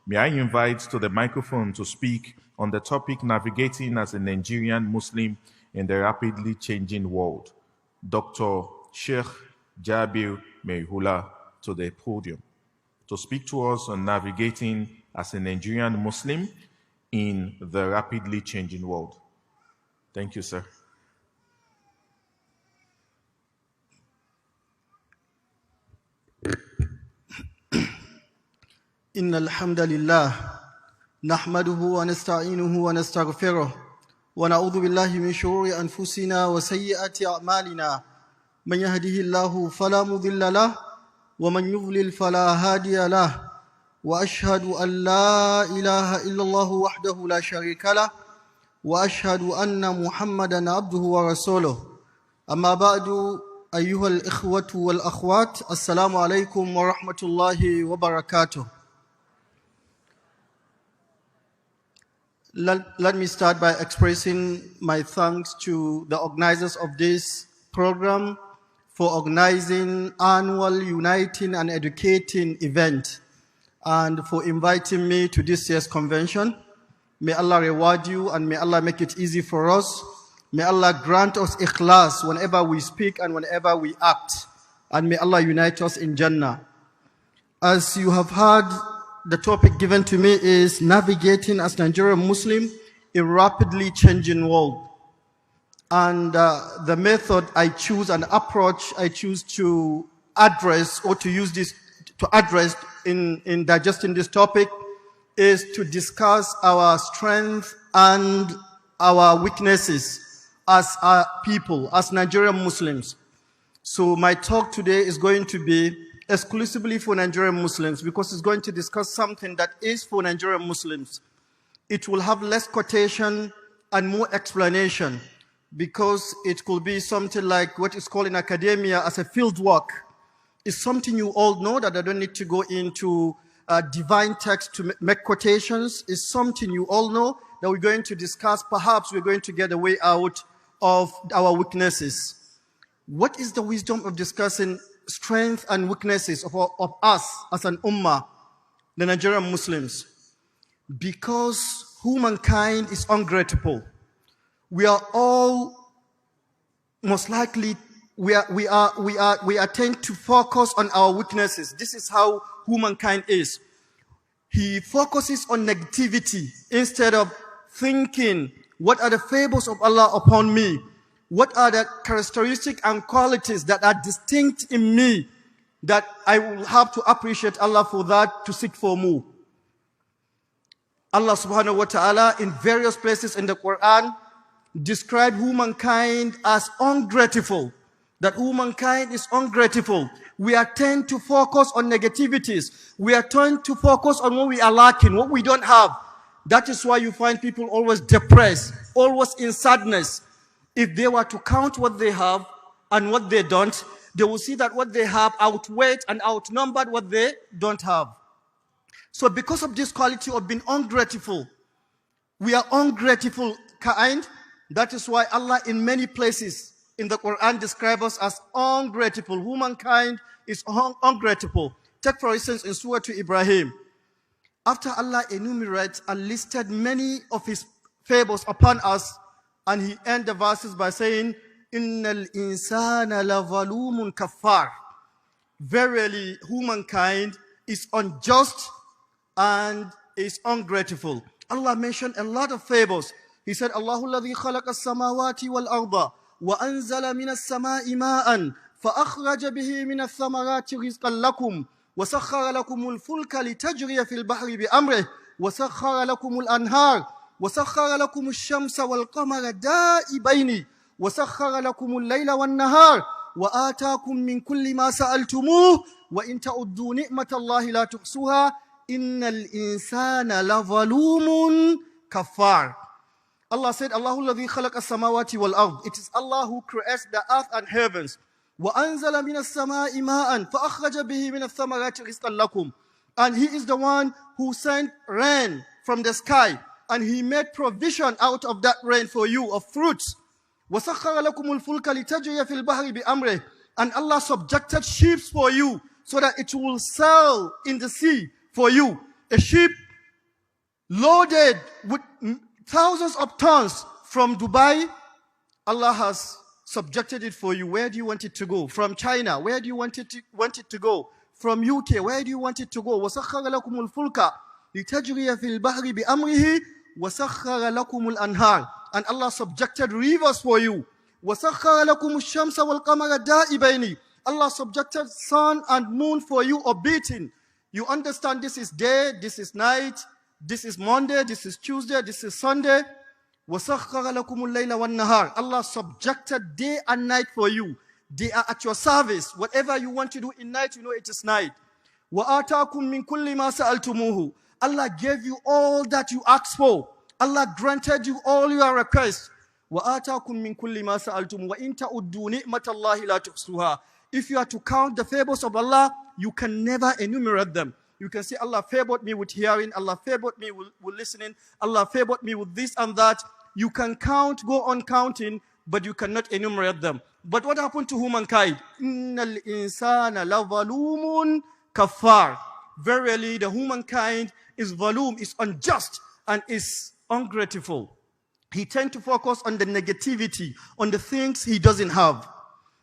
May I invite to the microphone to speak on the topic navigating as a Nigerian Muslim in the rapidly changing world, Dr. Sheikh Jabir Maihula to the podium to speak to us on navigating as a Nigerian Muslim in the rapidly changing world. Thank you, sir. إن الحمد لله نحمده ونستعينه ونستغفره ونعوذ بالله من شرور أنفسنا وسيئات أعمالنا من يهده الله فلا مضل له ومن يضلل فلا هادي له وأشهد أن لا إله إلا الله وحده لا شريك له وأشهد أن محمدا عبده ورسوله أما بعد أيها الإخوة والأخوات السلام عليكم ورحمة الله وبركاته. Let me start by expressing my thanks to the organizers of this program for organizing annual Uniting and Educating event and for inviting me to this year's convention. May Allah reward you and may Allah make it easy for us. May Allah grant us ikhlas whenever we speak and whenever we act. And may Allah unite us in Jannah. As you have heard, the topic given to me is navigating as Nigerian Muslim in a rapidly changing world. And the method I choose and approach I choose to address or to use this to address in digesting this topic is to discuss our strengths and our weaknesses as a people, as Nigerian Muslims. So my talk today is going to be exclusively for Nigerian Muslims because it's going to discuss something that is for Nigerian Muslims. It will have less quotation and more explanation because it could be something like what is called in academia as a field work. It's something you all know that I don't need to go into divine text to make quotations. It's something you all know that we're going to discuss. Perhaps we're going to get a way out of our weaknesses. What is the wisdom of discussing strengths and weaknesses of us as an ummah, the Nigerian Muslims? Because humankind is ungrateful. We are all most likely we tend to focus on our weaknesses. This is how humankind is. He focuses on negativity instead of thinking, what are the favors of Allah upon me? What are the characteristics and qualities that are distinct in me that I will have to appreciate Allah for that, to seek for more? Allah subhanahu wa ta'ala in various places in the Quran described humankind as ungrateful. That humankind is ungrateful. We are tend to focus on negativities. We are tend to focus on what we are lacking, what we don't have. That is why you find people always depressed, always in sadness. If they were to count what they have and what they don't, they will see that what they have outweighed and outnumbered what they don't have. So because of this quality of being ungrateful, we are ungrateful kind. That is why Allah in many places in the Quran describes us as ungrateful. Humankind is ungrateful. Take for instance in Surah to Ibrahim. After Allah enumerates and listed many of his favors upon us, and he ends the verses by saying, Innal insana lavalumun kafar. Verily, humankind is unjust and is ungrateful. Allah mentioned a lot of favors. He said, Allahu alladhi khalaqa as-samawati wal arda wa anzala min as-sama'i ma'an fa akhraja bihi min ath-thamarati rizqan lakum wa sakhkhara lakum al-fulka litajriya fil bahri bi amrihi wa sakhkhara lakum al-anhar وسخر لكم الشمس والقمر دائبين وسخر لكم الليل والنهار وآتاكم من كل ما سألتموه وإن تعدوا نعمة الله لا تحصوها إن الإنسان لظلوم كفار. Allah said, Allahu alladhi khalaqa as-samawati wal ard. It is Allah who creates the earth and heavens. وَأَنزَلَ مِنَ السَّمَاءِ مَاءً فَأَخْرَجَ بِهِ مِنَ الثَّمَرَاتِ رِزْقًا لَكُمْ. And He is the one who sent rain from the sky. And He made provision out of that rain for you of fruits. وَسَخَّرَ لَكُمُ الْفُلْكَ لِتَجْرِيَ فِي الْبَحْرِ بِأَمْرِهِ. And Allah subjected ships for you so that it will sail in the sea for you. A ship loaded with thousands of tons from Dubai. Allah has subjected it for you. Where do you want it to go? From China, where do you want it to go? From UK, where do you want it to go? وَسَخَّرَ لَكُمُ الْفُلْكَ لِتَجْرِيَ فِي الْبَحْرِ بِأَمْرِهِ وَسَخَّرَ لَكُمُ الْأَنْهَارِ. And Allah subjected rivers for you. وَسَخَّرَ لَكُمُ الشَّمْسَ وَالْقَمَرَ دَائِبَيْنِ. Allah subjected sun and moon for you orbiting. You understand this is day, this is night, this is Monday, this is Tuesday, this is Sunday. وَسَخَّرَ لَكُمُ اللَّيْلَ وَالنَّهَارِ. Allah subjected day and night for you. They are at your service. Whatever you want to do in night, you know it is night. وَآتَاكُم مِّن كُلِّ مَا سَأَلْتُمُوهُ. Allah gave you all that you asked for. Allah granted you all your requests. وَآتَاكُم مِّن كُلِّ مَا سَأَلْتُمُوهُ وَإِن تَعُدُّوا نِعْمَةَ اللَّهِ لَا تُحْصُوهَا. If you are to count the favors of Allah, you can never enumerate them. You can say, Allah favored me with hearing, Allah favored me with listening, Allah favored me with this and that. You can count, go on counting, but you cannot enumerate them. But what happened to humankind? Innal insana lavalumun kafar. Verily, the humankind is valum, is unjust, and is ungrateful. He tends to focus on the negativity, on the things he doesn't have.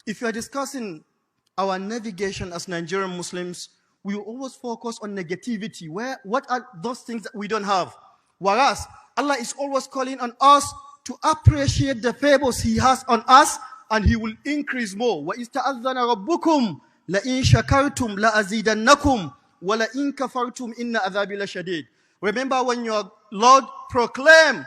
If you are discussing our navigation as Nigerian Muslims, we will always focus on negativity. What are those things that we don't have? Whereas Allah is always calling on us to appreciate the favors He has on us, and He will increase more. وَإِسْتَأَذَّنَ رَبُّكُمْ لَإِن شَكَرْتُمْ لَأَزِيدَنَّكُمْ وَلَإِن كَفَرْتُمْ إِنَّ عَذَابِي لَشَدِيدٌ. Remember when your Lord proclaimed,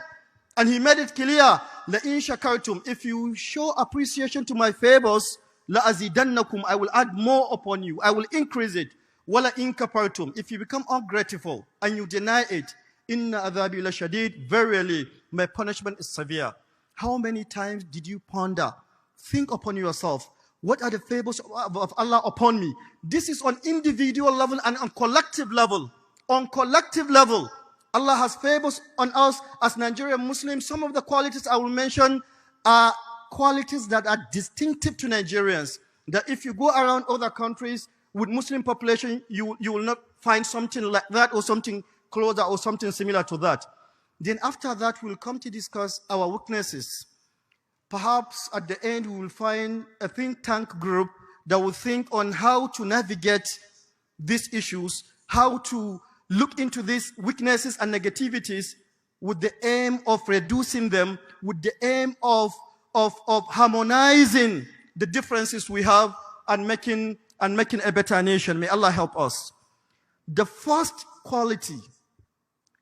and He made it clear, لَإِن شَكَرْتُمْ, if you show appreciation to my favors, لَأَزِيدَنَّكُمْ, I will add more upon you, I will increase it. وَلَإِن كَفَرْتُمْ, if you become ungrateful and you deny it, Inna adhabi la shadid, verily my punishment is severe. How many times did you ponder? Think upon yourself. What are the favors of Allah upon me? This is on individual level and on collective level. On collective level, Allah has favors on us as Nigerian Muslims. Some of the qualities I will mention are qualities that are distinctive to Nigerians. That if you go around other countries with Muslim population, you will not find something like that or something closer or something similar to that. Then after that, we'll come to discuss our weaknesses. Perhaps at the end, we will find a think tank group that will think on how to navigate these issues, how to look into these weaknesses and negativities with the aim of reducing them, with the aim of harmonizing the differences we have and making a better nation. May Allah help us. The first quality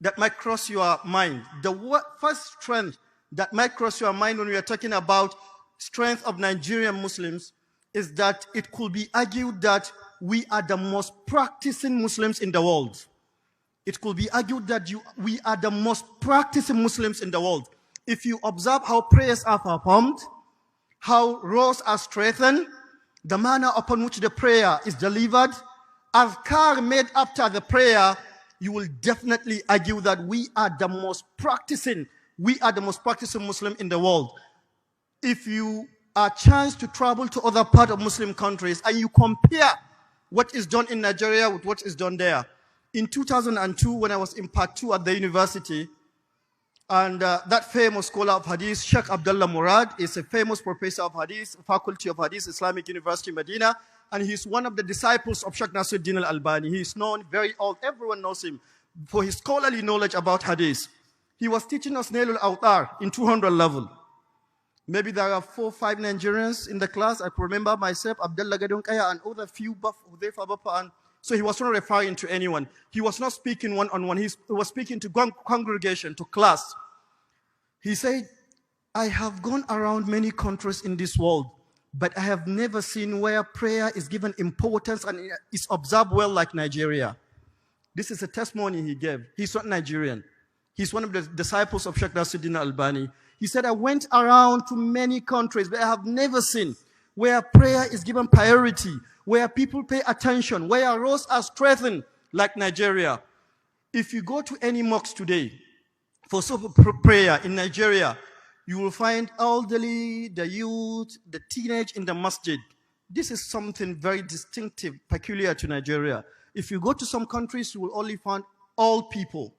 that might cross your mind, the first strength that might cross your mind when we are talking about strength of Nigerian Muslims is that it could be argued that we are the most practicing Muslims in the world. It could be argued that we are the most practicing Muslims in the world. If you observe how prayers are performed, how rows are strengthened, the manner upon which the prayer is delivered, azkar made after the prayer, you will definitely argue that we are the most practicing Muslim in the world. If you are chance to travel to other parts of Muslim countries and you compare what is done in Nigeria with what is done there. In 2002, when I was in part 2 at the university, and that famous scholar of Hadith, Sheikh Abdullah Murad, is a famous professor of Hadith, Faculty of Hadith, Islamic University, Medina, and he's one of the disciples of Sheikh Nasruddin al-Albani. He's known, very old, everyone knows him for his scholarly knowledge about Hadith. He was teaching us Nailul Awtar in 200 level. Maybe there are 4 or 5 Nigerians in the class. I can remember myself, Abdullah Gadunkaya, and other few, so he was not referring to anyone. He was not speaking one-on-one. He was speaking to congregation, to class. He said, I have gone around many countries in this world, but I have never seen where prayer is given importance and is observed well like Nigeria. This is a testimony he gave. He's not Nigerian. He's one of the disciples of Sheikh Nasruddin al-Albani. He said, I went around to many countries, but I have never seen where prayer is given priority, where people pay attention, where rows are strengthened like Nigeria. If you go to any mosque today for prayer in Nigeria, you will find elderly, the youth, the teenage in the masjid. This is something very distinctive, peculiar to Nigeria. If you go to some countries, you will only find old people.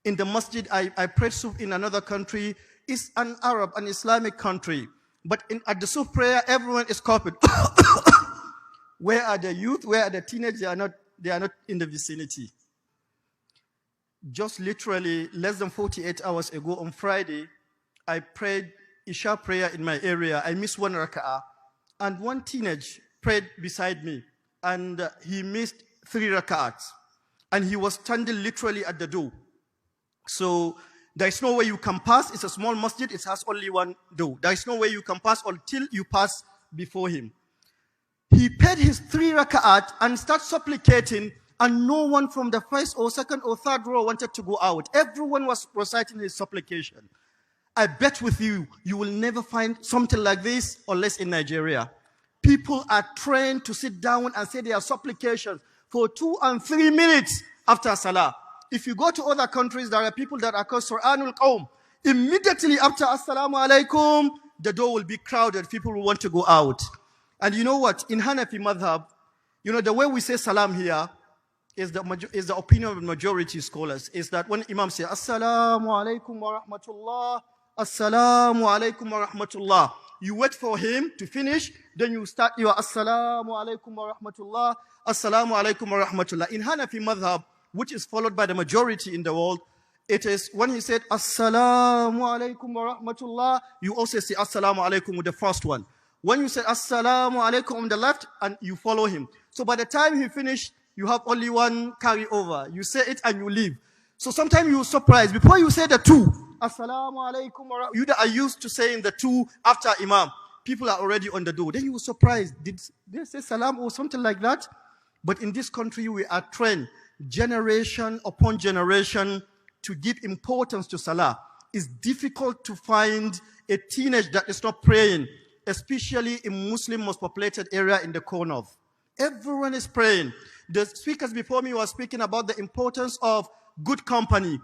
in the masjid I prayed subh in another country. It's an Arab, an Islamic country. But at the subh prayer, everyone is copied. Where are the youth? Where are the teenagers? They are not in the vicinity. Just literally less than 48 hours ago on Friday, I prayed Isha prayer in my area. I missed one raka'ah. And one teenage prayed beside me. And he missed 3 raka'ats. And he was standing literally at the door. So there is no way you can pass. It's a small masjid. It has only one door. There is no way you can pass until you pass before him. He paid his 3 raka'at and started supplicating, and no one from the first or second or third row wanted to go out. Everyone was reciting his supplication. I bet with you, you will never find something like this unless in Nigeria. People are trained to sit down and say their supplications for 2 and 3 minutes after Salah. If you go to other countries, there are people that are called Sur'anul Qawm. Immediately after Assalamu alaikum, the door will be crowded. People will want to go out. And you know what? In Hanafi madhab, you know, the way we say salam here is the opinion of the majority scholars, is that when Imam says, Assalamu alaikum wa rahmatullah, Assalamu alaikum wa rahmatullah, you wait for him to finish, then you start your Assalamu alaikum wa rahmatullah, Assalamu alaikum wa rahmatullah. In Hanafi madhab, which is followed by the majority in the world, it is when he said Assalamu alaikum wa rahmatullah, you also say Assalamu alaikum with the first one. When you say Assalamu alaikum on the left, and you follow him. So by the time he finished, you have only one carryover. You say it and you leave. So sometimes you're surprised. Before you say the 2, Assalamu alaikum wa rahmatullah, you that are used to saying the 2 after Imam, people are already on the door. Then you were surprised. Did they say salam or something like that? But in this country, we are trained generation upon generation to give importance to salah. It's difficult to find a teenager that is not praying, especially in Muslim most populated area in the core north. Everyone is praying. The speakers before me were speaking about the importance of good company.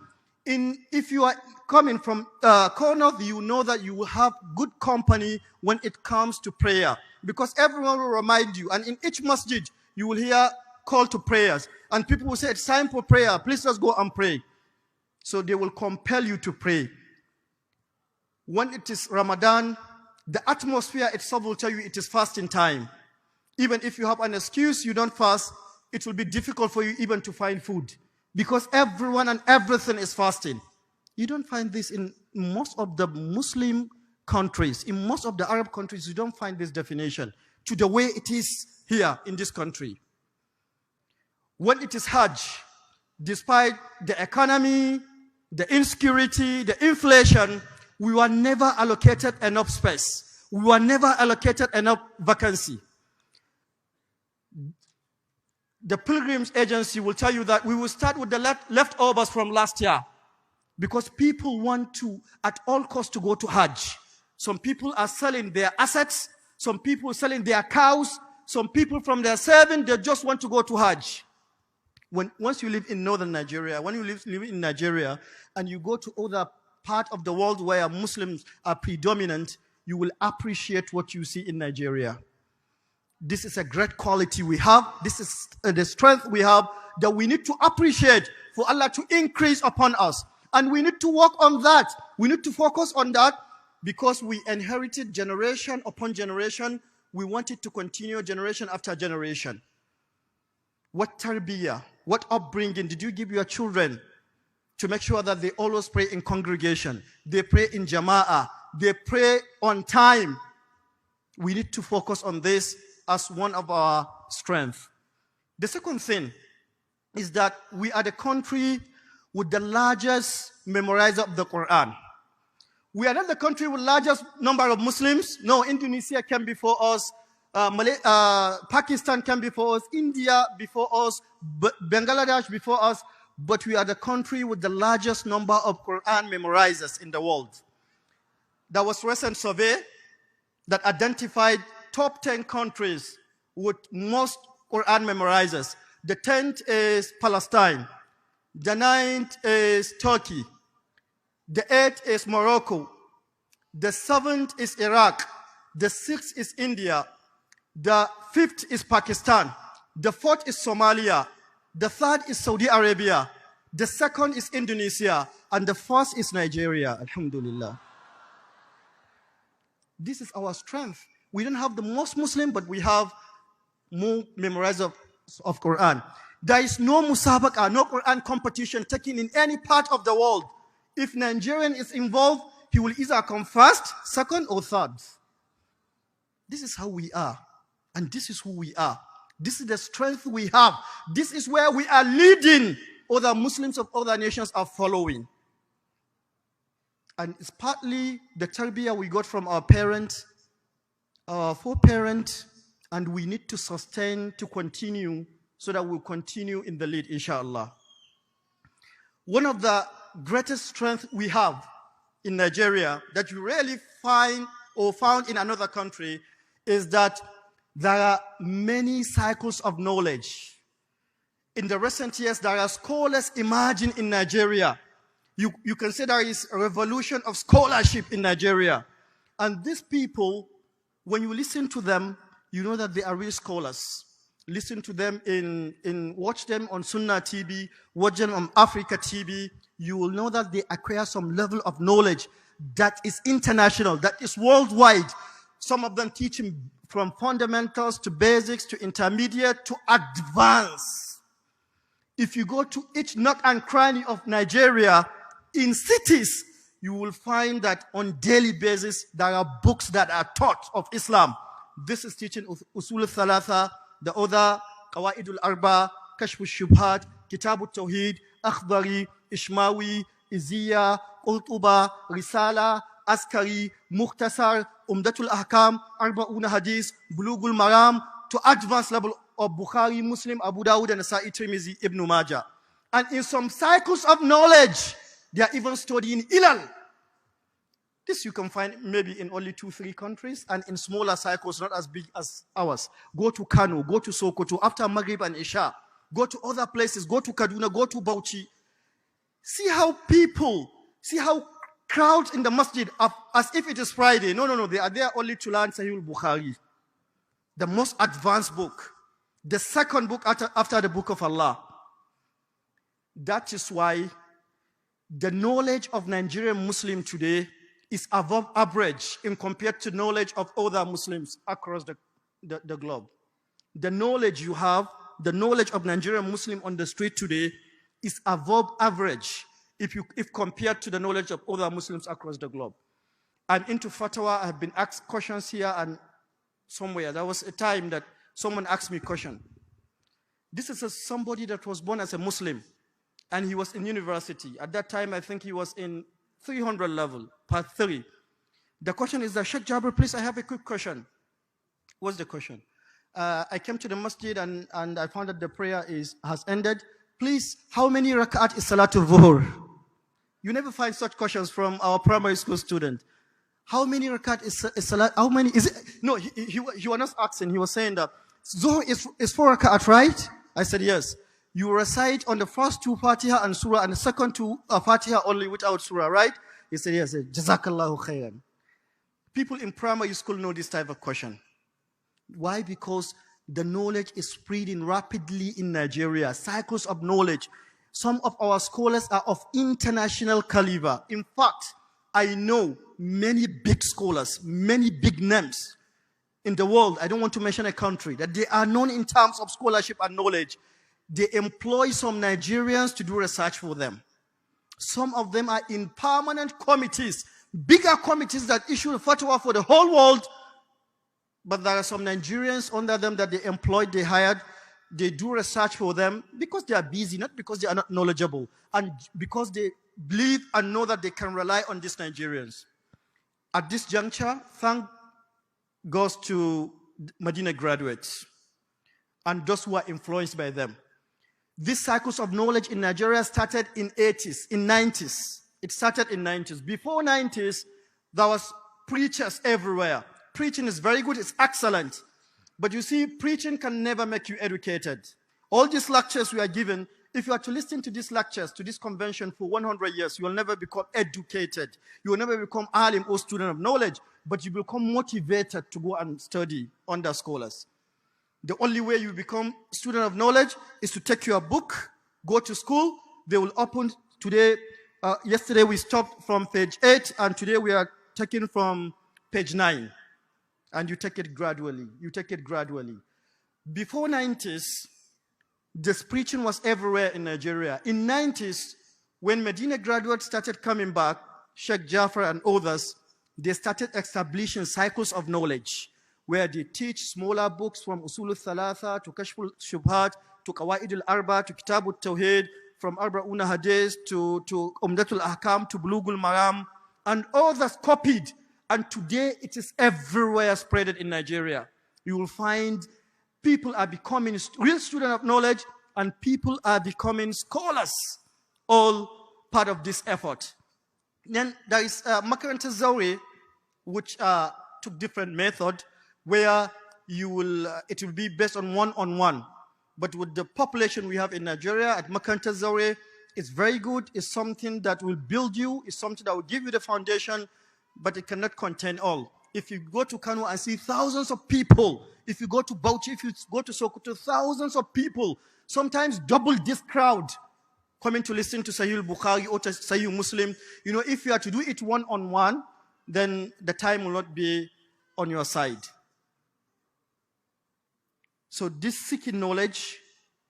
If you are coming from core north, you know that you will have good company when it comes to prayer, because everyone will remind you, and in each masjid you will hear call to prayers, and people will say it's time for prayer, please just go and pray. So they will compel you to pray. When it is Ramadan, the atmosphere itself will tell you it is fasting time. Even if you have an excuse, you don't fast, it will be difficult for you even to find food, because everyone and everything is fasting. You don't find this in most of the Muslim countries. In most of the Arab countries, you don't find this definition to the way it is here in this country. When it is Hajj, despite the economy, the insecurity, the inflation, we were never allocated enough space. We were never allocated enough vacancy. The Pilgrims Agency will tell you that we will start with the leftovers from last year, because people want to, at all costs, to go to Hajj. Some people are selling their assets. Some people are selling their cows. Some people from their saving, they just want to go to Hajj. Once you live in northern Nigeria, when you live in Nigeria and you go to other part of the world where Muslims are predominant, you will appreciate what you see in Nigeria. This is a great quality we have. This is the strength we have that we need to appreciate for Allah to increase upon us. And we need to work on that. We need to focus on that, because we inherited generation upon generation. We want it to continue generation after generation. What tarbiyah, what upbringing did you give your children to make sure that they always pray in congregation, they pray in jama'ah, they pray on time? We need to focus on this as one of our strengths. The second thing is that we are the country with the largest memorizer of the Quran. We are not the country with the largest number of Muslims. No, Indonesia came before us. Pakistan came before us, India before us, Bangladesh before us, but we are the country with the largest number of Quran memorizers in the world. There was a recent survey that identified top 10 countries with most Quran memorizers. The 10th is Palestine. The 9th is Turkey. The 8th is Morocco. The 7th is Iraq. The 6th is India. The 5th is Pakistan. The 4th is Somalia. The 3rd is Saudi Arabia. The second is Indonesia. And the first is Nigeria. Alhamdulillah. This is our strength. We don't have the most Muslim, but we have more memorizers of Quran. There is no musabaqah, no Quran competition taken in any part of the world. If Nigerian is involved, he will either come first, second, or third. This is how we are. And this is who we are. This is the strength we have. This is where we are leading. Other Muslims of other nations are following. And it's partly the tarbiyah we got from our parents, our foreparents, and we need to sustain, to continue, so that we'll continue in the lead, inshallah. One of the greatest strengths we have in Nigeria that you rarely find or found in another country is that there are many cycles of knowledge. In the recent years, there are scholars emerging in Nigeria. You can say there is a revolution of scholarship in Nigeria. And these people, when you listen to them, you know that they are real scholars. Listen to them watch them on Sunnah TV, watch them on Africa TV. You will know that they acquire some level of knowledge that is international, that is worldwide. Some of them teaching from fundamentals to basics to intermediate to advanced. If you go to each nook and cranny of Nigeria, in cities, you will find that on daily basis, there are books that are taught of Islam. This is teaching Usul al-Thalatha, the other, Qawaid al-Arba, Kashf al-Shubhat, Kitab al-Tawheed, Akhdari, Ishmawi, Izziya, Qurtuba, Risala, Askari, Mukhtasar, Umdatul Ahkam, Arba'una Hadith, Bulugul Maram, to advanced level of Bukhari, Muslim, Abu Dawud, and Nasa'i, Tirmizi, Ibn Majah. And in some cycles of knowledge, they are even studying Ilal. This you can find maybe in only 2-3 countries, and in smaller cycles, not as big as ours. Go to Kano, go to Sokoto, after Maghrib and Isha. Go to other places, go to Kaduna, go to Bauchi. See how crowds in the masjid, as if it is Friday. No, they are there only to learn Sahih al-Bukhari, the most advanced book, the second book after the book of Allah. That is why the knowledge of Nigerian Muslim today is above average in compared to knowledge of other Muslims across the globe. The knowledge you have, the knowledge of Nigerian Muslim on the street today is above average if compared to the knowledge of other Muslims across the globe. I'm into fatwa. I have been asked questions here and somewhere. There was a time that someone asked me a question. This is somebody that was born as a Muslim, and he was in university. At that time, I think he was in 300 level, part 3. The question is that, Sheikh Jabir, please, I have a quick question. What's the question? I came to the masjid and I found that the prayer has ended. Please, how many rak'at is Salatul Zuhur? You never find such questions from our primary school student. How many rak'at is Salat? How many is it? No, he was not asking. He was saying that Zuhur is 4 rak'at, right? I said yes. You recite on the first 2 Fatiha and Surah, and the second 2 Fatiha only without Surah, right? He said yes. Jazakallahu khairan. People in primary school know this type of question. Why? Because the knowledge is spreading rapidly in Nigeria. Cycles of knowledge. Some of our scholars are of international caliber. In fact, I know many big scholars, many big names in the world. I don't want to mention a country, that they are known in terms of scholarship and knowledge. They employ some Nigerians to do research for them. Some of them are in permanent committees, bigger committees that issue a fatwa for the whole world. But there are some Nigerians under them that they employed, they hired, they do research for them because they are busy, not because they are not knowledgeable, and because they believe and know that they can rely on these Nigerians. At this juncture, thank goes to Medina graduates and those who are influenced by them. These cycles of knowledge in Nigeria started in 80s, in 90s. It started in 90s. Before 90s, there was preachers everywhere. Preaching is very good, it's excellent. But you see, preaching can never make you educated. All these lectures we are given, if you are to listen to these lectures, to this convention for 100 years, you will never become educated. You will never become alim or student of knowledge, but you will become motivated to go and study under scholars. The only way you become student of knowledge is to take your book, go to school, They will open today. Yesterday we stopped from page 8, and today we are taking from page 9. And you take it gradually. You take it gradually. Before 90s, this preaching was everywhere in Nigeria. In 90s, when Medina graduates started coming back, Sheikh Jafar and others, they started establishing cycles of knowledge where they teach smaller books from Usul al-Thalatha to Kashful Shubhat to Qawaid al-Arba to Kitab al-Tawheed, from Arba'una Hadith to Umdatul Ahkam to Bulugul Maram, and others copied. And today it is everywhere spread in Nigeria. You will find people are becoming real students of knowledge and people are becoming scholars, all part of this effort. Then there is Makaranta Zaure, which took different method, where you will it will be based on one-on-one. But with the population we have in Nigeria at Makaranta Zaure, it's very good. It's something that will build you. It's something that will give you the foundation, but it cannot contain all. If you go to Kano and see thousands of people, if you go to Bauchi, if you go to Sokoto, thousands of people, sometimes double this crowd coming to listen to Sahih Bukhari or to Sahih Muslim. You know, if you are to do it one-on-one, then the time will not be on your side. So this seeking knowledge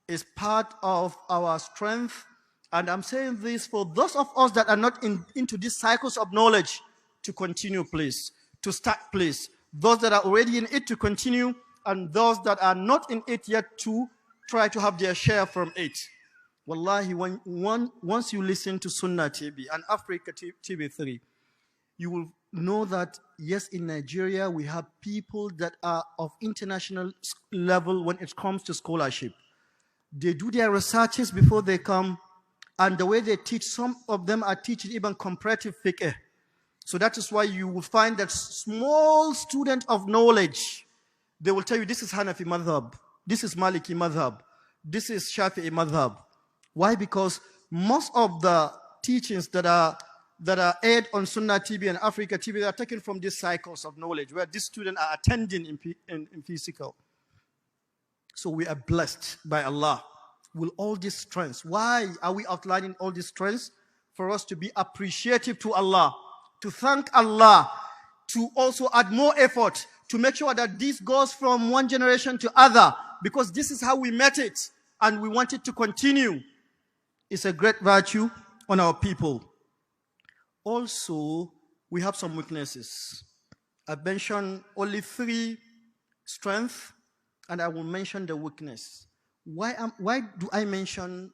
is part of our strength. And I'm saying this for those of us that are not into these cycles of knowledge to continue, please. To start, please. Those that are already in it to continue, and those that are not in it yet to try to have their share from it. Wallahi, once you listen to Sunnah TV and Africa TV3, you will know that, yes, in Nigeria, we have people that are of international level when it comes to scholarship. They do their researches before they come, and the way they teach, some of them are teaching even comparative fiqh. So that is why you will find that small student of knowledge, they will tell you this is Hanafi madhab, this is Maliki madhab, this is Shafi'i madhab. Why? Because most of the teachings that are aired on Sunnah TV and Africa TV, they are taken from these cycles of knowledge where these students are attending in physical. So we are blessed by Allah with all these strengths. Why are we outlining all these strengths? For us to be appreciative to Allah, to thank Allah, to also add more effort to make sure that this goes from one generation to other, because this is how we met it and we want it to continue. It's a great virtue on our people. Also, we have some weaknesses. I've mentioned only 3 strengths, and I will mention the weakness. Why did I mention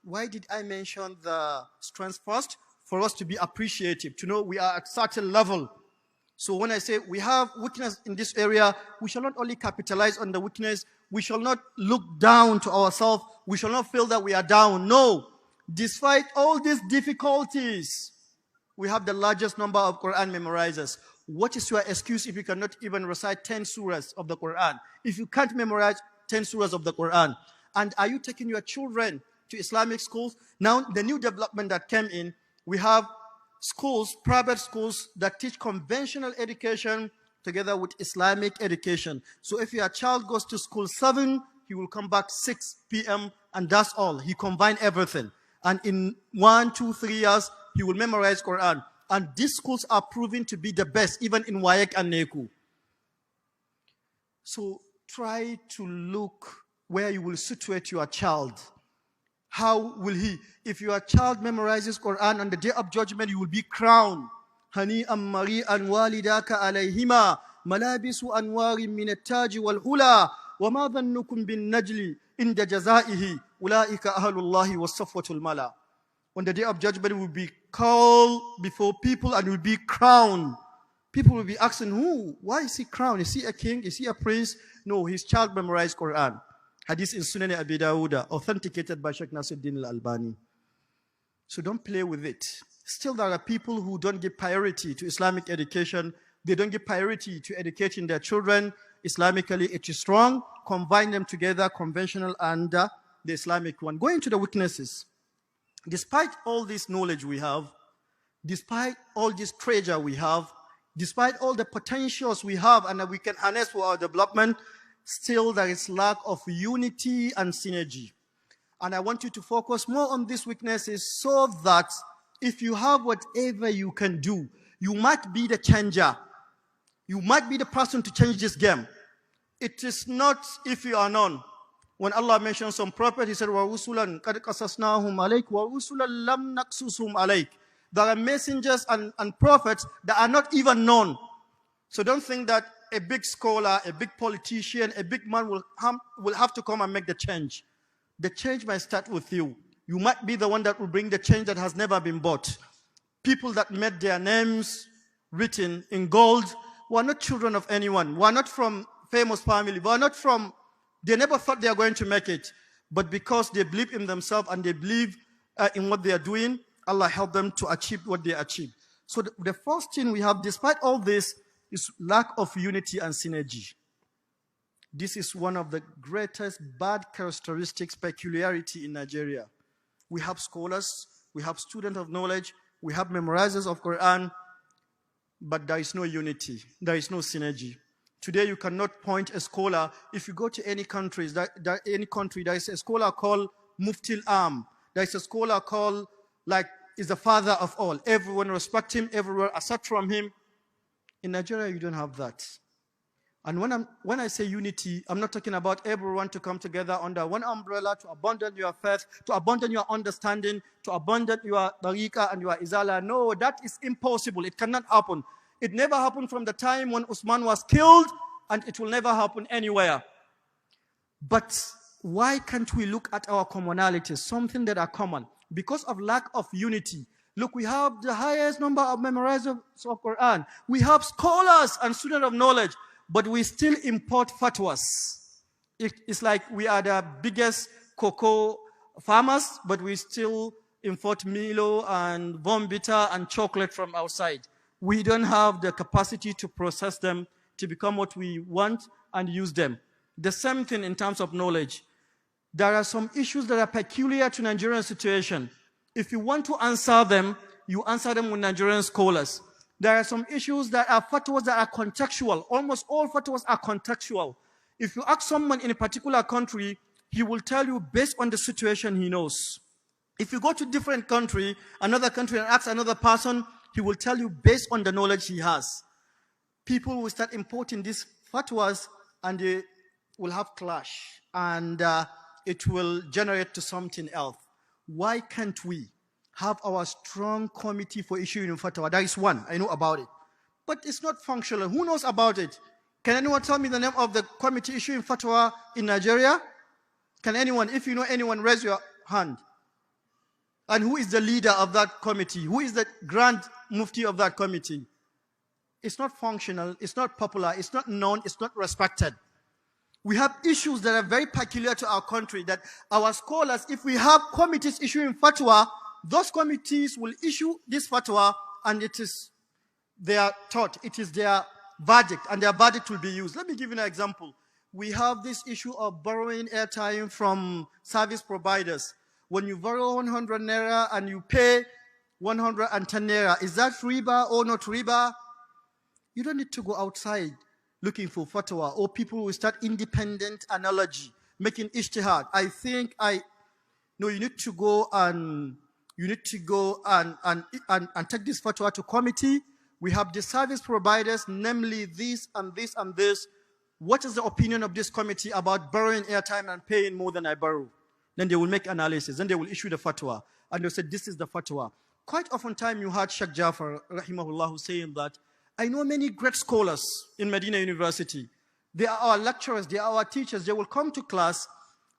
the strengths first? For us to be appreciative, to know we are at certain level. So when I say we have weakness in this area, we shall not only capitalize on the weakness, we shall not look down to ourselves, we shall not feel that we are down. No. Despite all these difficulties, we have the largest number of Quran memorizers. What is your excuse if you cannot even recite 10 surahs of the Quran? If you can't memorize 10 surahs of the Quran? And are you taking your children to Islamic schools? Now, the new development that came in, we have schools, private schools that teach conventional education together with Islamic education. So if your child goes to school 7, he will come back 6 p.m. and that's all. He combined everything. And in 1, 2, 3 years, he will memorize Quran. And these schools are proving to be the best, even in Wayek and Neku. So try to look where you will situate your child. How will he? If your child memorizes Quran, on the day of judgment, you will be crowned. Hani ammari an walidaka alayhima malabisu anwari min at-taj wal hula wa ma dhannukum bin najli inda jazaihi ulaika ahlullahi was safwatul mala. On the day of judgment, we will be called before people and will be crowned. People will be asking, who? Why is he crowned? Is he a king? Is he a prince? No, his child memorized Quran. Hadith in Sunan Abi Dawud, authenticated by Sheikh Nasruddin al-Albani. So don't play with it. Still, there are people who don't give priority to Islamic education. They don't give priority to educating their children. Islamically, it is wrong. Combine them together, conventional and the Islamic one. Going to the weaknesses. Despite all this knowledge we have, despite all this treasure we have, despite all the potentials we have and that we can harness for our development, still there is lack of unity and synergy. And I want you to focus more on these weaknesses so that if you have whatever you can do, you might be the changer. You might be the person to change this game. It is not if you are known. When Allah mentions some prophet, He said, وَرُسُلًا قَدْ قَصَصْنَاهُمْ عَلَيْكَ وَرُسُلًا لَمْ نَقْصُصْهُمْ عَلَيْكَ. There are messengers and prophets that are not even known. So don't think that a big scholar, a big politician, a big man will have to come and make the change. The change might start with you. You might be the one that will bring the change that has never been bought. People that made their names written in gold were not children of anyone, were not from famous family, were not from, they never thought they are going to make it. But because they believe in themselves and they believe in what they are doing, Allah helped them to achieve what they achieved. So the first thing we have, despite all this, is lack of unity and synergy. This is one of the greatest bad characteristics, peculiarity in Nigeria. We have scholars, we have students of knowledge, we have memorizers of Quran, but there is no unity, there is no synergy. Today you cannot point a scholar. If you go to any country, there is a scholar called Mufti al-Am. There is a scholar called, is the father of all. Everyone respect him, everyone accept from him. In Nigeria, you don't have that. And when I say unity, I'm not talking about everyone to come together under one umbrella to abandon your faith, to abandon your understanding, to abandon your tariqah and your izala. No, that is impossible. It cannot happen. It never happened from the time when Usman was killed, and it will never happen anywhere. But why can't we look at our commonalities, something that are common? Because of lack of unity. Look, we have the highest number of memorizers of Quran. We have scholars and students of knowledge, but we still import fatwas. It's like we are the biggest cocoa farmers, but we still import Milo and Bombita and chocolate from outside. We don't have the capacity to process them to become what we want and use them. The same thing in terms of knowledge. There are some issues that are peculiar to Nigerian situation. If you want to answer them, you answer them with Nigerian scholars. There are some issues that are fatwas that are contextual. Almost all fatwas are contextual. If you ask someone in a particular country, he will tell you based on the situation he knows. If you go to a different country, another country, and ask another person, he will tell you based on the knowledge he has. People will start importing these fatwas and they will have clash. And it will generate to something else. Why can't we have our strong committee for issuing fatwa? There is one, I know about it. But it's not functional. Who knows about it? Can anyone tell me the name of the committee issuing fatwa in Nigeria? Can anyone, if you know anyone, raise your hand? And who is the leader of that committee? Who is the grand mufti of that committee? It's not functional, it's not popular, it's not known, it's not respected. We have issues that are very peculiar to our country, that our scholars, if we have committees issuing fatwa, those committees will issue this fatwa and it is their thought, it is their verdict, and their verdict will be used. Let me give you an example. We have this issue of borrowing airtime from service providers. When you borrow 100 naira and you pay 110 naira, is that riba or not riba? You don't need to go outside looking for fatwa, or people will start independent analogy, making ijtihad. I think no, you need to go and take this fatwa to committee. We have the service providers, namely this and this and this. What is the opinion of this committee about borrowing airtime and paying more than I borrow? Then they will make analysis, then they will issue the fatwa. And they'll say, this is the fatwa. Quite often time you heard Sheikh Jafar, rahimahullah, saying that, I know many great scholars in Medina University. They are our lecturers, they are our teachers. They will come to class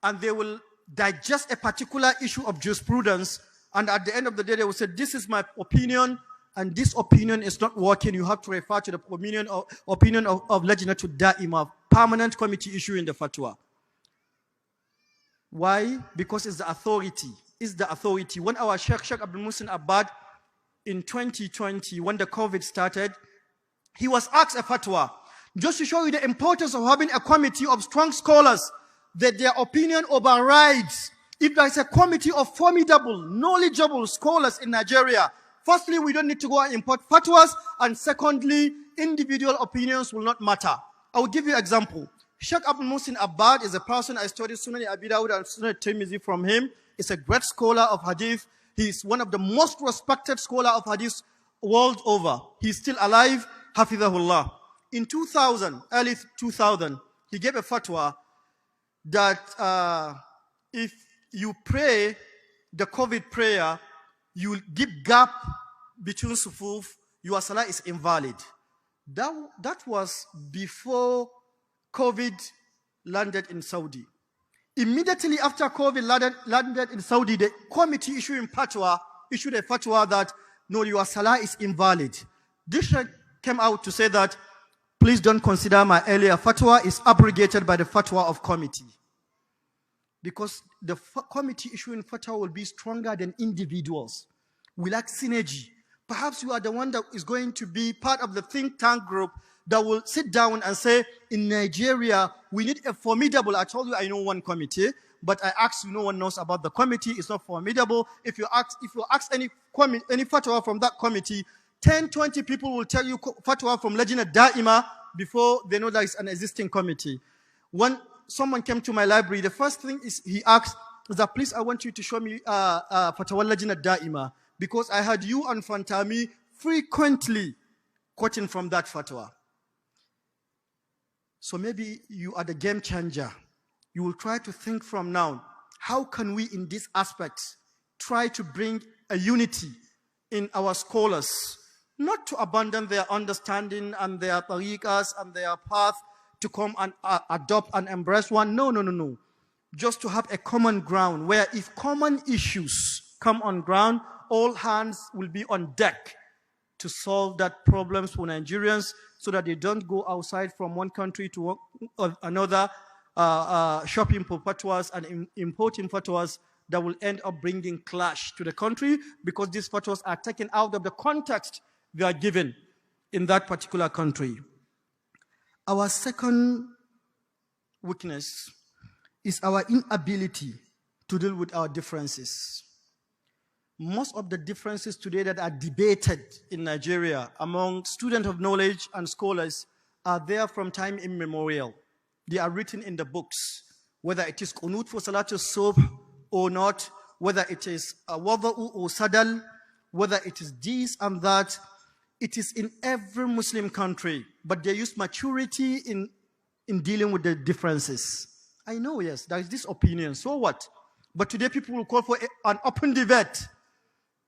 and they will digest a particular issue of jurisprudence. And at the end of the day, they will say, this is my opinion, and this opinion is not working. You have to refer to the opinion of Lajnatul Da'ima, permanent committee issuing the fatwa. Why? Because it's the authority. It's the authority. When our Sheikh Abdul Muhsin Abbad in 2020, when the COVID started, he was asked a fatwa. Just to show you the importance of having a committee of strong scholars, that their opinion overrides. If there is a committee of formidable, knowledgeable scholars in Nigeria, firstly, we don't need to go and import fatwas, and secondly, individual opinions will not matter. I will give you an example. Sheikh Abdul Muhsin Abbad is a person I studied Sunan Abi Dawud and Sunan Tirmidhi from him. He's a great scholar of hadith. He's one of the most respected scholars of hadith world over. He's still alive, hafidhahullah. In 2000, early 2000, he gave a fatwa that if you pray the COVID prayer, you give gap between sufuf, your salah is invalid. That was before COVID landed in Saudi. Immediately after COVID landed in Saudi, the committee issued a fatwa that no, your salah is invalid. This came out to say that please don't consider my earlier fatwa is abrogated by the fatwa of committee. Because the committee issuing fatwa will be stronger than individuals. We lack synergy. Perhaps you are the one that is going to be part of the think tank group that will sit down and say, in Nigeria, we need a formidable, I told you I know one committee, but I asked you, no one knows about the committee, it's not formidable. If you ask any fatwa from that committee, 10, 20 people will tell you fatwa from Lajna Da'ima before they know there is an existing committee. When someone came to my library, the first thing is he asked, is that please I want you to show me fatwa Lajna Da'ima, because I had you and Fantami frequently quoting from that fatwa. So maybe you are the game changer. You will try to think from now, how can we in this aspect try to bring a unity in our scholars, not to abandon their understanding and their tariqas and their path to come and adopt and embrace one. No. Just to have a common ground where if common issues come on ground, all hands will be on deck to solve that problems for Nigerians so that they don't go outside from one country to another shopping for fatwas and importing fatwas that will end up bringing clash to the country because these fatwas are taken out of the context they are given in that particular country. Our second weakness is our inability to deal with our differences. Most of the differences today that are debated in Nigeria among students of knowledge and scholars are there from time immemorial. They are written in the books, whether it is qunut for Salatul Subh or not, whether it is wada'u or sadal, whether it is this and that. It is in every Muslim country, but they use maturity in dealing with the differences. I know, yes, there is this opinion, so what? But today people will call for an open debate,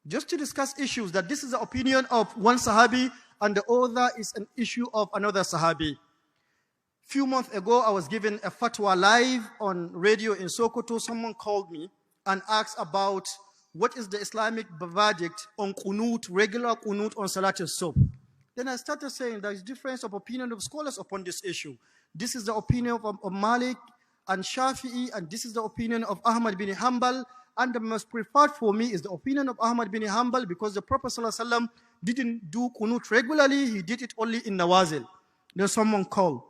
just to discuss issues that this is the opinion of one Sahabi and the other is an issue of another Sahabi. Few months ago, I was given a fatwa live on radio in Sokoto. Someone called me and asked about what is the Islamic verdict on qunut, regular qunut on Salatul Subh. Then I started saying there is difference of opinion of scholars upon this issue. This is the opinion of Malik and Shafi'i, and this is the opinion of Ahmad bin Hanbal. And the most preferred for me is the opinion of Ahmad bin Hanbal because the Prophet ﷺ didn't do qunut regularly, he did it only in nawazil. Then someone called.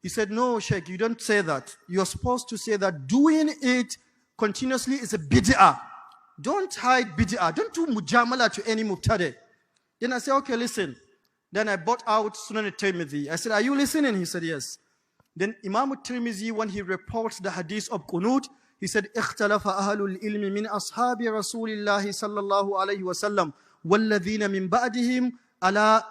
He said, no, Sheikh, you don't say that. You're supposed to say that doing it continuously is a bid'ah. Don't hide bid'ah. Don't do mujamala to any mubtadi. Then I said, okay, listen. Then I brought out Sunan al-Tirmidhi. I said, are you listening? He said, yes. Then Imam al-Tirmidhi, when he reports the hadith of qunut, he said, اختلف أهل العلم من أصحاب رسول الله صلى الله عليه وسلم والذين من بعدهم على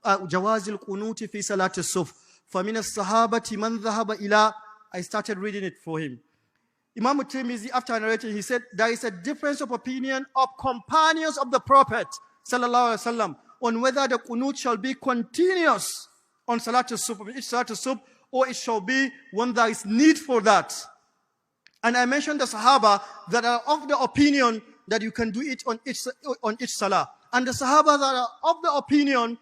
جواز القنوت في صلاة الصبح فمن الصحابة من ذهب إلى. I started reading it for him. Imam al-Tirmidhi, after narrating, he said, there is a difference of opinion of companions of the Prophet sallallahu alaihi wasallam on whether the qunut shall be continuous on Salatul Subh, each Salatul Subh, or it shall be when there is need for that. And I mentioned the Sahaba that are of the opinion that you can do it on each Salah. And the Sahaba that are of the opinion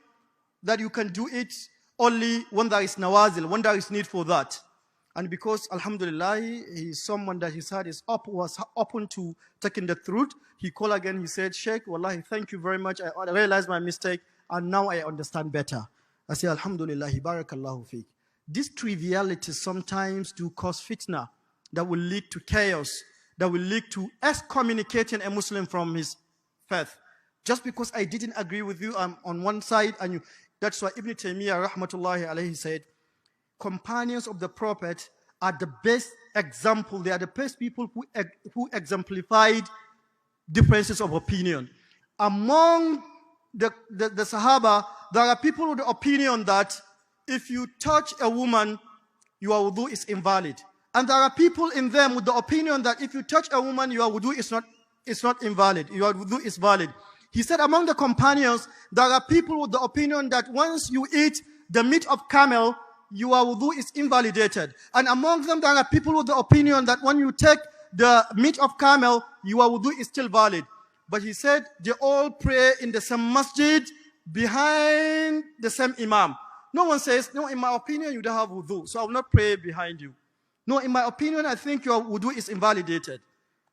that you can do it only when there is nawazil, when there is need for that. And because, alhamdulillah, he's someone that his heart was open to taking the truth, he called again, he said, Sheikh, wallahi, thank you very much. I realized my mistake, and now I understand better. I say, alhamdulillah, barakallahu fiqh. These trivialities sometimes do cause fitna that will lead to chaos, that will lead to excommunicating a Muslim from his faith. Just because I didn't agree with you on one side, and that's why Ibn Taymiyyah rahmatullahi alayhi said, companions of the Prophet are the best example. They are the best people who exemplified differences of opinion. Among the Sahaba, there are people with the opinion that if you touch a woman, your wudu is invalid. And there are people in them with the opinion that if you touch a woman, your wudu is not invalid. Your wudu is valid. He said among the companions, there are people with the opinion that once you eat the meat of camel, your wudu is invalidated. And among them, there are people with the opinion that when you take the meat of camel, your wudu is still valid. But he said they all pray in the same masjid behind the same imam. No one says, no, in my opinion, you don't have wudu, so I will not pray behind you. No, in my opinion, I think your wudu is invalidated.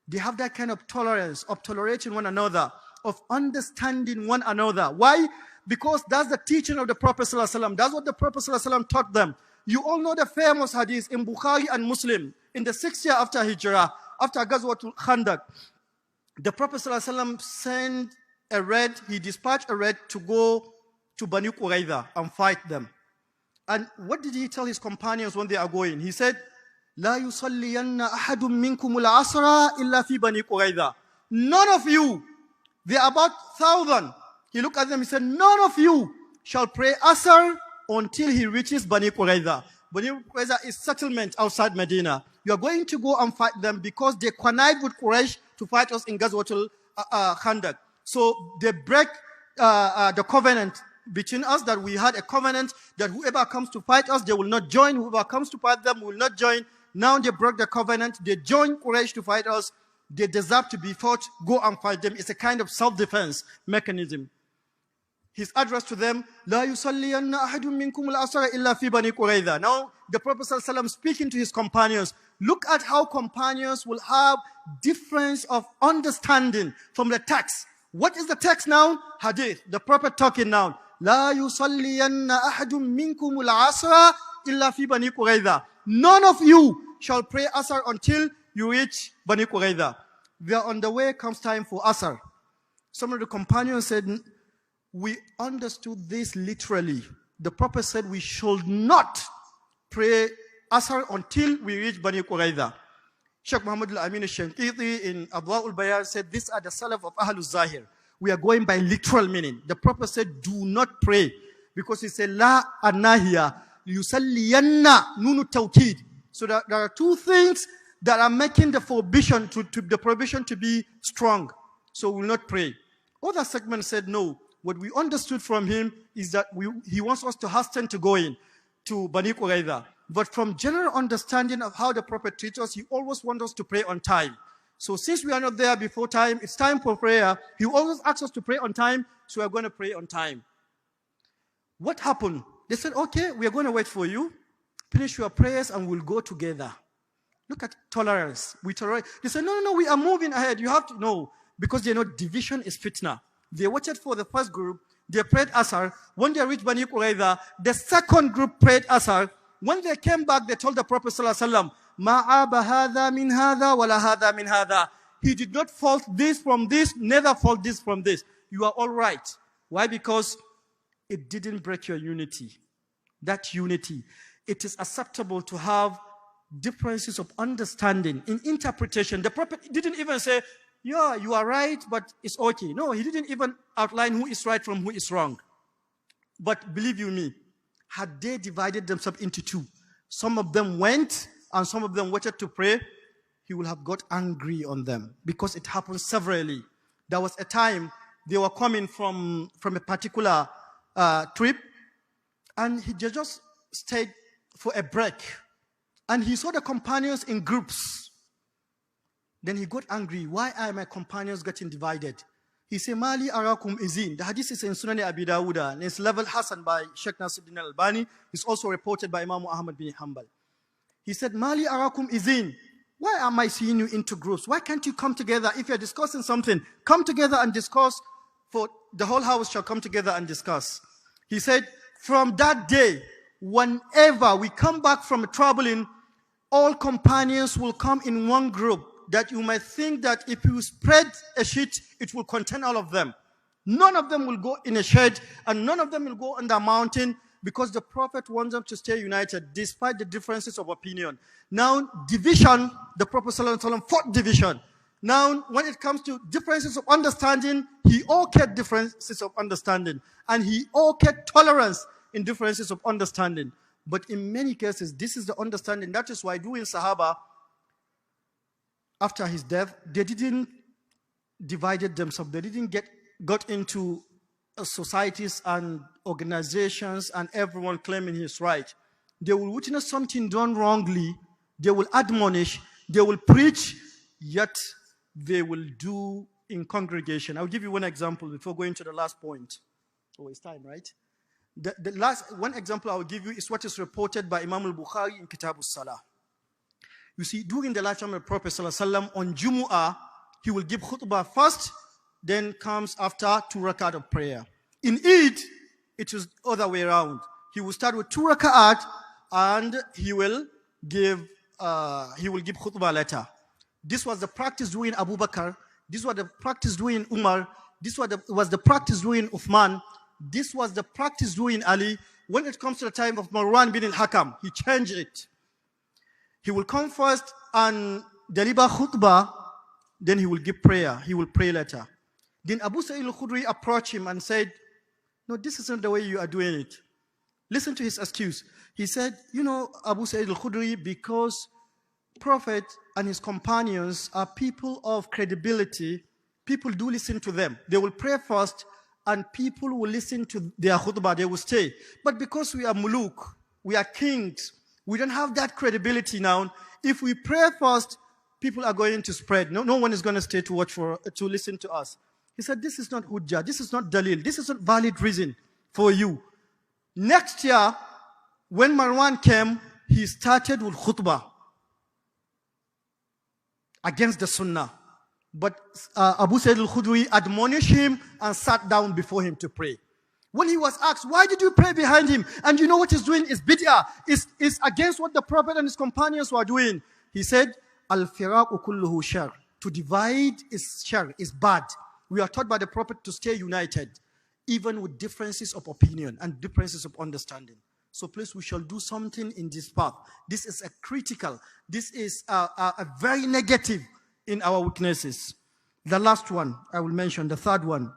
They have that kind of tolerance, of tolerating one another, of understanding one another. Why? Because that's the teaching of the Prophet ﷺ. That's what the Prophet ﷺ taught them. You all know the famous hadith in Bukhari and Muslim. In the 6th year after Hijrah, after Ghazwatul Khandaq, the Prophet ﷺ sent a raid, he dispatched a raid to go to Bani Qurayza and fight them. And what did he tell his companions when they are going? He said, لا يصلين أحد منكم العصر إلا في بني قريظة. None of you, they are about 1,000. He looked at them, he said, none of you shall pray Asr until he reaches Bani Qurayza. Bani Qurayza is settlement outside Medina. You are going to go and fight them because they connived with Quraysh to fight us in Ghazwatul Khandaq. So they break the covenant between us, that we had a covenant that whoever comes to fight us, they will not join. Whoever comes to fight them will not join. Now they broke the covenant. They joined Quraysh to fight us. They deserve to be fought. Go and fight them. It's a kind of self-defense mechanism. His address to them, لا يصلين أحد منكم العصر إلا في بني قريظة. Now the Prophet ﷺ speaking to his companions. Look at how companions will have difference of understanding from the text. What is the text now? Hadith. The Prophet talking now. لا يصلين أحد منكم العصر إلا في بني قريظة. None of you shall pray Asr until you reach Bani Qurayza. They are on the way, comes time for Asr. Some of the companions said, we understood this literally. The Prophet said we should not pray Asr until we reach Bani Qurayza. Sheikh Muhammad al-Amin al-Shankiti in Adwa'ul Bayan said, these are the Salaf of Ahlul Zahir. We are going by literal meaning. The Prophet said, do not pray. Because he said, La anahiya yusalliyanna nunu tawkid. So there are two things that are making the prohibition to be strong. So we will not pray. Other segment said, no. What we understood from him is that he wants us to hasten to go in to Bani Qurayza. But from general understanding of how the Prophet treats us, he always wants us to pray on time. So since we are not there before time, it's time for prayer. He always asks us to pray on time, so we are going to pray on time. What happened? They said, okay, we are going to wait for you. Finish your prayers and we'll go together. Look at tolerance. We tolerate. They said, no, we are moving ahead. You have to know. Because they know division is fitna. They waited for the first group. They prayed Asr. When they reached Bani Qurayza, the second group prayed Asr. When they came back, they told the Prophet ﷺ, Ma'aba hadha min hadha wala hadha min hadha. He did not fault this from this, neither fault this from this. You are all right. Why? Because it didn't break your unity. That unity. It is acceptable to have differences of understanding in interpretation. The Prophet didn't even say, yeah, you are right, but it's okay. No, he didn't even outline who is right from who is wrong. But believe you me, had they divided themselves into two, some of them went and some of them waited to pray, he would have got angry on them because it happened severally. There was a time they were coming from a particular trip and he just stayed for a break. And he saw the companions in groups. Then he got angry. Why are my companions getting divided? He said, Mali arakum izin. The hadith is in Sunan Abi Dawud and it's level Hassan by Sheikh Nasiruddin al-Albani. It's also reported by Imam Ahmad bin Hanbal. He said, Mali arakum izin. Why am I seeing you into groups? Why can't you come together? If you're discussing something, come together and discuss. For the whole house shall come together and discuss. He said, from that day, whenever we come back from traveling, all companions will come in one group, that you might think that if you spread a sheet, it will contain all of them. None of them will go in a shed, and none of them will go on the mountain. because the Prophet wants them to stay united despite the differences of opinion. Now, division, the Prophet ﷺ fought division. Now, when it comes to differences of understanding, he okayed differences of understanding. And he okayed tolerance in differences of understanding. But in many cases, this is the understanding. That is why during Sahaba, after his death, they didn't divide themselves. They didn't got into societies and organizations and everyone claiming his right. They will witness something done wrongly. They will admonish. They will preach. Yet they will do in congregation. I'll give you one example before going to the last point. Oh, it's time, right? The last one example I'll give you is what is reported by Imam al-Bukhari in Kitab al-Salah. You see, during the lifetime of the Prophet ﷺ, on Jumu'ah, he will give khutbah first, then comes after 2 rakat of prayer. In Eid, it is the other way around. He will start with 2 rakat and he will give khutbah later. This was the practice during Abu Bakr. This was the practice during Umar. This was the practice during Uthman. This was the practice during Ali. When it comes to the time of Marwan bin al-Hakam, he changed it. He will come first and deliver khutbah, then he will give prayer. He will pray later. Then Abu Sa'id al-Khudri approached him and said, no, this isn't the way you are doing it. Listen to his excuse. He said, you know, Abu Sa'id al-Khudri, because Prophet and his companions are people of credibility, people do listen to them. They will pray first and people will listen to their khutbah, they will stay. But because we are muluk, we are kings, we don't have that credibility now. If we pray first, people are going to spread. No one is going to stay to listen to us. He said, this is not hujjah, this is not dalil, this is not valid reason for you. Next year, when Marwan came, he started with khutbah against the sunnah. But Abu Sa'id al-Khudri admonished him and sat down before him to pray. When he was asked, why did you pray behind him? And you know what he's doing is bid'ah. It's against what the Prophet and his companions were doing. He said, Al-firaqu kulluhu shar. To divide is shar, is bad. We are taught by the Prophet to stay united, even with differences of opinion and differences of understanding. So please, we shall do something in this path. This is a critical, this is a very negative in our weaknesses. The last one I will mention, the third one.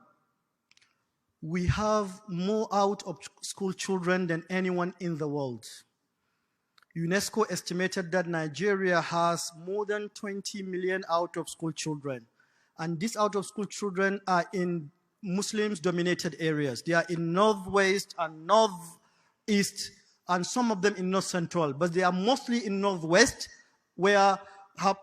We have more out of school children than anyone in the world. UNESCO estimated that Nigeria has more than 20 million out of school children. And these out of school children are in Muslims dominated areas. They are in northwest and northeast and some of them in north central, but they are mostly in northwest where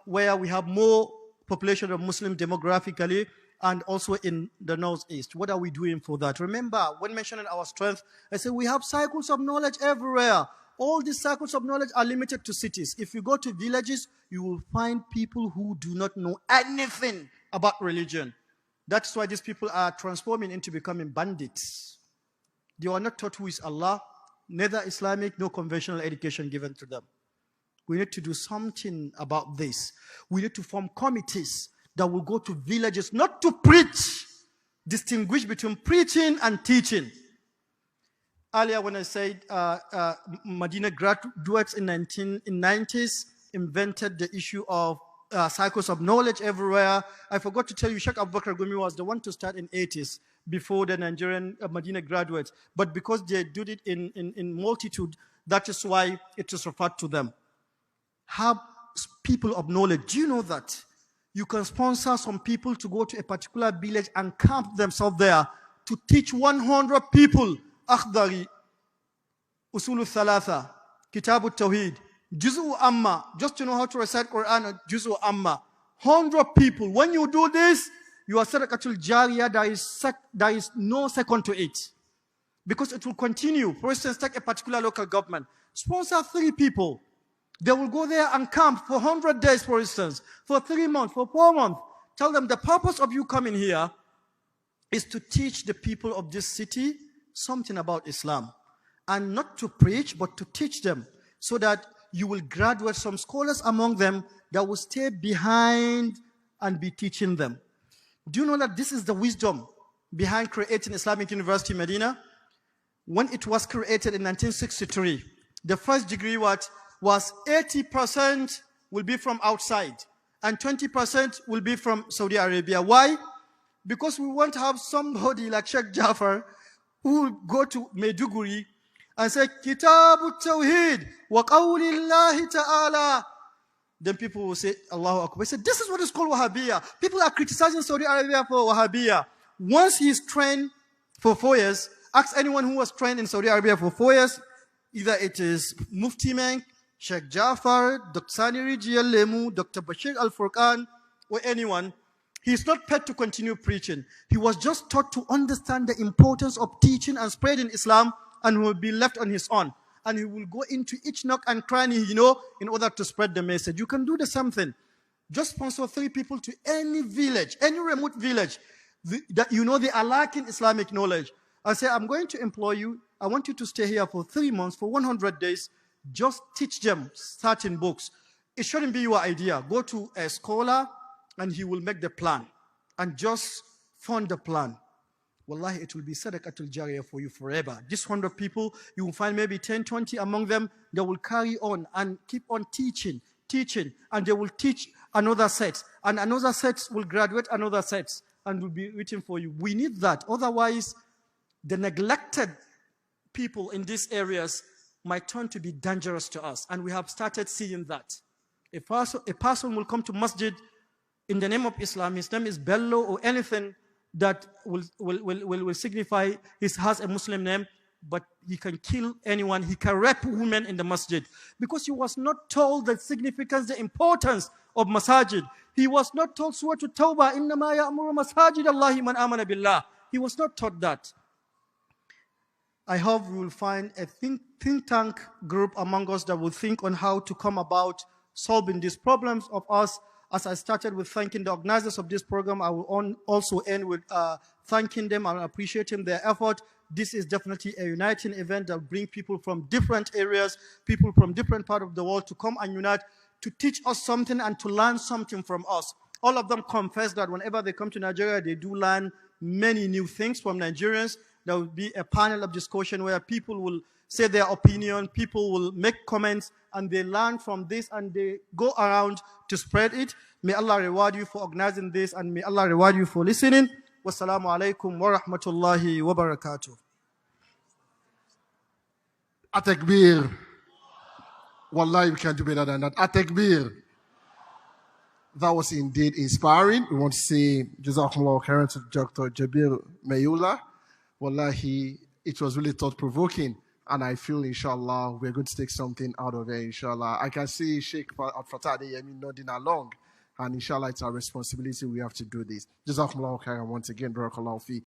we have more population of Muslim demographically, and also in the northeast. What are we doing for that? Remember, when mentioning our strength, I said we have cycles of knowledge everywhere. All these cycles of knowledge are limited to cities. If you go to villages, you will find people who do not know anything about religion. That's why these people are transforming into becoming bandits. They are not taught who is Allah, neither Islamic, no conventional education given to them. We need to do something about this. We need to form committees that will go to villages, not to preach, distinguish between preaching and teaching. Earlier when I said Medina graduates in 90s invented the issue of cycles of knowledge everywhere. I forgot to tell you, Sheikh Abu Bakr Gumi was the one to start in 80s before the Nigerian Medina graduates. But because they did it in multitude, that is why it is referred to them. Have people of knowledge. Do you know that you can sponsor some people to go to a particular village and camp themselves there to teach 100 people Akhdari, Usul al-Thalatha, Kitab al-Tawheed, Juz'u Amma, just to know how to recite Quran, Juz'u Amma. 100 people. When you do this, you are Sadaqatul Jariyah, there is no second to it. Because it will continue. For instance, take a particular local government. Sponsor 3 people. They will go there and camp for 100 days, for instance, for 3 months, for 4 months. Tell them the purpose of you coming here is to teach the people of this city something about Islam. And not to preach, but to teach them, so that you will graduate some scholars among them that will stay behind and be teaching them. Do you know that this is the wisdom behind creating Islamic University Medina? when it was created in 1963, the first degree was 80% will be from outside and 20% will be from Saudi Arabia. Why? Because we want to have somebody like Sheikh Jafar who will go to Maiduguri and say, Kitabu Tawheed wa qawlillahi ta'ala. Then people will say, Allahu Akbar. Say, this is what is called Wahhabiyya. People are criticizing Saudi Arabia for Wahhabiyya. Once he is trained for 4 years, ask anyone who was trained in Saudi Arabia for 4 years, either it is Mufti Menk, Sheikh Jafar, Dr. Sani Lemu, Dr. Bashir Al-Furqan, or anyone. He is not paid to continue preaching. He was just taught to understand the importance of teaching and spreading Islam, and will be left on his own. And he will go into each nook and cranny, in order to spread the message. You can do the same thing. Just sponsor 3 people to any village, any remote village that they are lacking Islamic knowledge. I say, I'm going to employ you. I want you to stay here for 3 months, for 100 days. Just teach them certain books. It shouldn't be your idea. Go to a scholar and he will make the plan. And just fund the plan. Wallahi, it will be sadaqatul jariyah for you forever. This 100 people, you will find maybe 10, 20 among them that will carry on and keep on teaching, and they will teach another set, and another set will graduate another set, and will be written for you. We need that. Otherwise, the neglected people in these areas might turn to be dangerous to us, and we have started seeing that. A person will come to masjid in the name of Islam, his name is Bello or anything that will signify he has a Muslim name, but he can kill anyone, he can rape women in the masjid. Because he was not told the significance, the importance of masajid. He was not told Surah Tawbah, إِنَّمَا يَأْمُرُ مَسَاجِدَ اللَّهِ مَنْ آمَنَ بِاللَّهِ. He was not taught that. I hope we will find a think tank group among us that will think on how to come about solving these problems of us. As I started with thanking the organizers of this program, I will also end with thanking them and appreciating their effort. This is definitely a uniting event that will bring people from different areas, people from different parts of the world to come and unite, to teach us something and to learn something from us. All of them confess that whenever they come to Nigeria, they do learn many new things from Nigerians. There will be a panel of discussion where people will say their opinion, people will make comments, and they learn from this and they go around to spread it. May Allah reward you for organizing this, and may Allah reward you for listening. Wassalamu alaikum wa rahmatullahi wa barakatuh. Atakbir. Wallahi, we can't do better than that. Atakbir. That was indeed inspiring. We want to say Jazakumullah khairan to Dr. Jabir Maihula. Wallahi, it was really thought-provoking. And I feel, inshallah, we're going to take something out of it, inshallah. I can see Sheikh Al-Fatah Yemi nodding along. And inshallah, it's our responsibility. We have to do this. Jazakumullah khairan once again. Barakallahu fi.